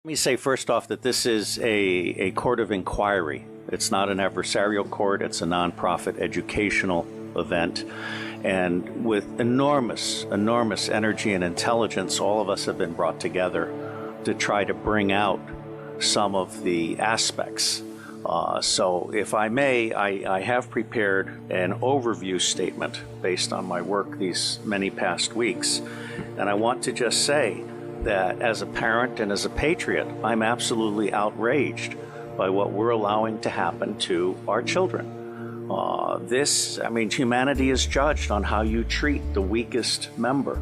Let me say first off that this is a court of inquiry. It's not an adversarial court. It's a nonprofit educational event. And with enormous energy and intelligence, all of us have been brought together to try to bring out some of the aspects. So if I may, I have prepared an overview statement based on my work these many past weeks. And I want to just say that as a parent and as a patriot, I'm absolutely outraged by what we're allowing to happen to our children. Humanity is judged on how you treat the weakest member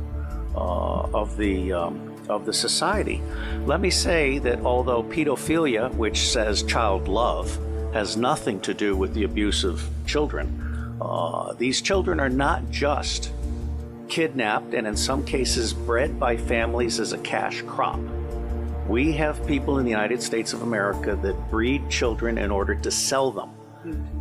of the society. Let me say that although pedophilia, which says child love, has nothing to do with the abuse of children, these children are not just kidnapped and in some cases bred by families as a cash crop. We have people in the United States of America that breed children in order to sell them.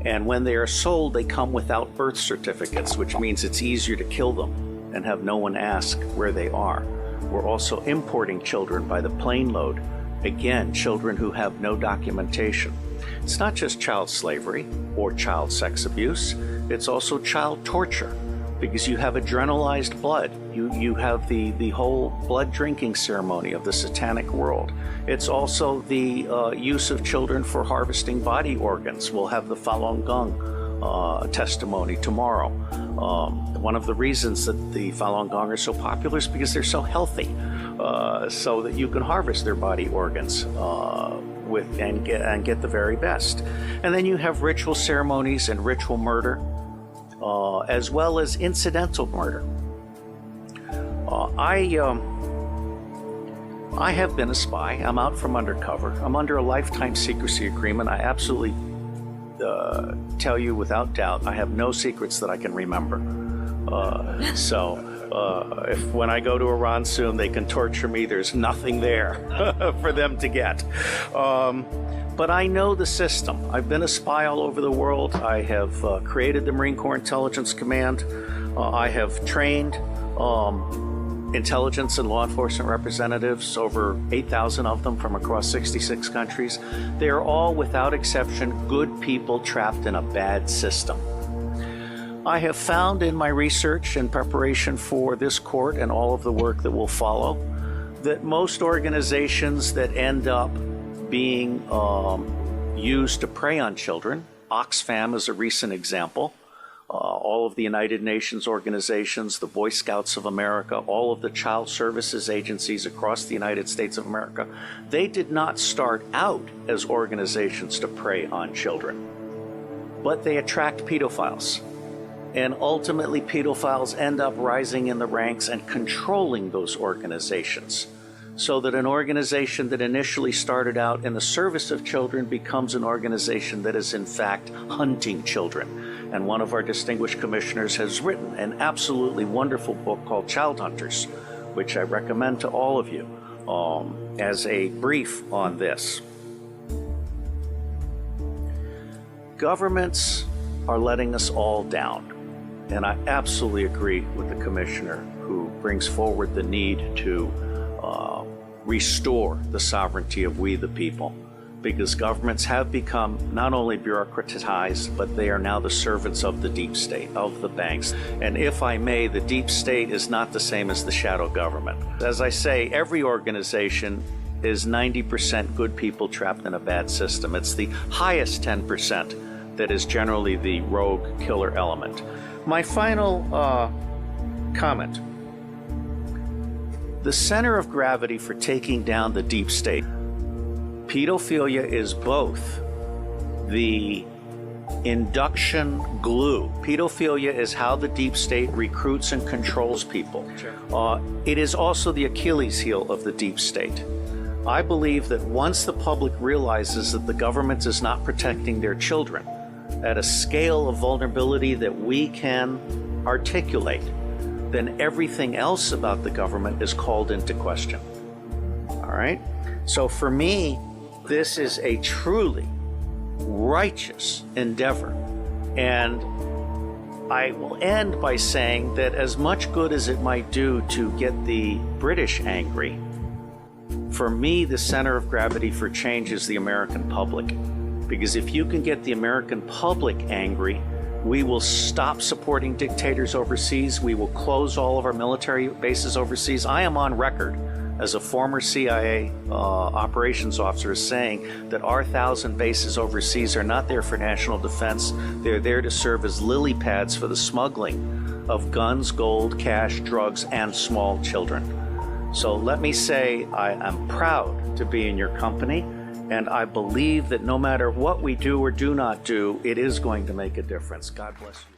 And when they are sold, they come without birth certificates, which means it's easier to kill them and have no one ask where they are. We're also importing children by the plane load. Again, children who have no documentation. It's not just child slavery or child sex abuse, it's also child torture, because you have adrenalized blood. You have the whole blood drinking ceremony of the satanic world. It's also the use of children for harvesting body organs. We'll have the Falun Gong testimony tomorrow. One of the reasons that the Falun Gong are so popular is because they're so healthy, so that you can harvest their body organs and get the very best. And then you have ritual ceremonies and ritual murder, as well as incidental murder. I have been a spy. I'm out from undercover. I'm under a lifetime secrecy agreement. I absolutely tell you without doubt, I have no secrets that I can remember. If when I go to Iran soon, they can torture me, there's nothing there for them to get. But I know the system. I've been a spy all over the world. I have created the Marine Corps Intelligence Command. I have trained intelligence and law enforcement representatives, over 8,000 of them from across 66 countries. They are all, without exception, good people trapped in a bad system. I have found in my research in preparation for this court and all of the work that will follow that most organizations that end up being used to prey on children, Oxfam is a recent example, all of the United Nations organizations, the Boy Scouts of America, all of the child services agencies across the United States of America, they did not start out as organizations to prey on children, but they attract pedophiles. And ultimately, pedophiles end up rising in the ranks and controlling those organizations, so that an organization that initially started out in the service of children becomes an organization that is in fact hunting children. And one of our distinguished commissioners has written an absolutely wonderful book called Child Hunters, which I recommend to all of you as a brief on this. Governments are letting us all down. And I absolutely agree with the commissioner who brings forward the need to restore the sovereignty of we the people, because governments have become not only bureaucratized, but they are now the servants of the deep state, of the banks. And if I may, the deep state is not the same as the shadow government. As I say, every organization is 90% good people trapped in a bad system. It's the highest 10% that is generally the rogue killer element. My final comment. The center of gravity for taking down the deep state. Pedophilia is both the induction glue. Pedophilia is how the deep state recruits and controls people. It is also the Achilles heel of the deep state. I believe that once the public realizes that the government is not protecting their children at a scale of vulnerability that we can articulate, then everything else about the government is called into question. All right? So for me, this is a truly righteous endeavor. And I will end by saying that as much good as it might do to get the British angry, For me, the center of gravity for change is the American public. Because if you can get the American public angry, we will stop supporting dictators overseas. We will close all of our military bases overseas. I am on record as a former CIA operations officer saying that our 1,000 bases overseas are not there for national defense. They're there to serve as lily pads for the smuggling of guns, gold, cash, drugs, and small children. So let me say I am proud to be in your company, and I believe that no matter what we do or do not do, it is going to make a difference. God bless you.